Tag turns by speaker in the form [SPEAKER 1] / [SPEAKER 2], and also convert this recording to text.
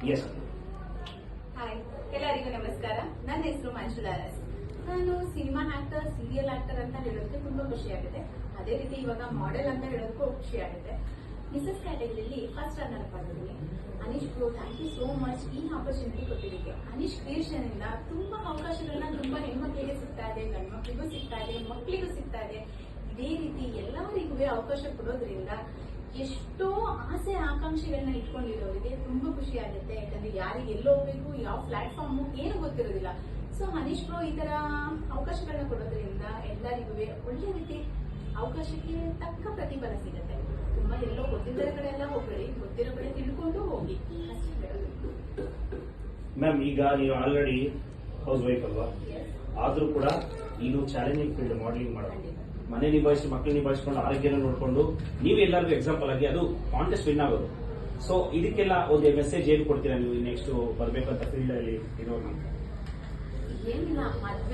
[SPEAKER 1] S.
[SPEAKER 2] Hi, ಎಲ್ಲರಿಗೂ ನಮಸ್ಕಾರ. ನನ್ನ ಹೆಸರು ಮಂಜುಳಾ ರಸ್. ನಾನು ಸಿನಿಮಾ ಆಕ್ಟರ್, ಸೀರಿಯಲ್ ಆಕ್ಟರ್ ಅಂತ ಹೇಳೋದಕ್ಕೆ ತುಂಬಾ ಖುಷಿ ಆಗುತ್ತೆ. ಅದೇ ರೀತಿ ಇವಾಗ ಮಾಡೆಲ್ ಅಂತ ಹೇಳೋದಕ್ಕೂ ಖುಷಿ ಆಗುತ್ತೆ. ಮಿಸಸ್ ಕ್ಯಾಟಗರಿಯಲ್ಲಿ ಫಸ್ಟ್ ರನ್ನರ್ ಅಪ್ ಆಗಿದ್ದೀನಿ. Anish bro, thank you so much ಈ ಆಪರ್ಚುನಿಟಿ ಕೊಟ್ಟಿದ್ದಕ್ಕೆ. ಅನೀಶ್ ಕ್ರಿಯೇಷನ್ ಇಂದ ತುಂಬಾ ಅವಕಾಶಗಳನ್ನ ತುಂಬಾ ಹೆಣ್ಮಕ್ಳಿಗೆ ಸಿಗ್ತಾ ಇದೆ, ಗಂಡು ಮಕ್ಕಳಿಗೂ ಸಿಗ್ತಾ ಇದೆ, ಮಕ್ಕಳಿಗೂ ಸಿಗ್ತಾ ಇದೆ. ಇದೇ ರೀತಿ ಎಲ್ಲರಿಗೂ ಅವಕಾಶ ಕೊಡೋದ್ರಿಂದ ಎಷ್ಟೋ ಆಸೆ ಆಕಾಂಕ್ಷೆಗಳನ್ನ ಇಟ್ಕೊಂಡಿರೋರಿಗೆ ತುಂಬಾ ಖುಷಿ ಆಗುತ್ತೆ. ಯಾಕಂದ್ರೆ ಯಾರಿಗೆ ಎಲ್ಲಿ ಹೋಗ್ಬೇಕು, ಯಾವ ಪ್ಲಾಟ್ಫಾರ್ಮ್ ಏನು ಗೊತ್ತಿರೋದಿಲ್ಲ. ಸೊ ಅನೀಶ್ ಬ್ರೋ ಈ ತರ ಅವಕಾಶಗಳನ್ನ ಕೊಡೋದ್ರಿಂದ ಎಲ್ಲರಿಗೂ ಒಳ್ಳೆ ರೀತಿ ಅವಕಾಶಕ್ಕೆ ತಕ್ಕ ಪ್ರತಿಫಲ ಸಿಗುತ್ತೆ. ತುಂಬಾ ಎಲ್ಲೋ ಗೊತ್ತಿದ್ದರ ಕಡೆ ಎಲ್ಲ ಹೋಗ್ಬೇಡಿ, ಗೊತ್ತಿರೋ ಕಡೆ ತಿಳ್ಕೊಂಡು ಹೋಗಿ ಅಷ್ಟೇ ಹೇಳೋದು.
[SPEAKER 1] ಮ್ಯಾಮ್, ಈಗ ನೀವು ಆಲ್ರೆಡಿ ಹೌಸ್ ವೈಫ್ ಅಲ್ವಾ? ಆದ್ರೂ ಕೂಡ ಇದು ಚಾಲೆಂಜಿಂಗ್ ಫೀಲ್ಡ್ ಮಾಡಲಿಂಗ್ ಮಾಡೋದು, ಮನೆ ನಿಭಾಯಿಸಿ ಮಕ್ಕಳು ನಿಭಾಯಿಸ್ಕೊಂಡು ಆರೋಗ್ಯನ ನೋಡ್ಕೊಂಡು ನೀವು ಎಲ್ಲರಿಗೂ ಎಕ್ಸಾಂಪಲ್ ಆಗಿ ಅದು ಕಾಂಟೆಸ್ಟ್ ವಿನ್ ಆಗೋದು. ಸೊ ಇದಕ್ಕೆಲ್ಲ ಒಂದು ಮೆಸೇಜ್ ಏನು ಕೊಡ್ತೀರಾ ನೀವು ನೆಕ್ಸ್ಟ್ ಬರ್ಬೇಕಂತ ಫೀಲ್ಡ್ ಅಲ್ಲಿ ಇರೋರಿಗೆ?
[SPEAKER 2] ಏನಿಲ್ಲ, ಮದ್ವೆ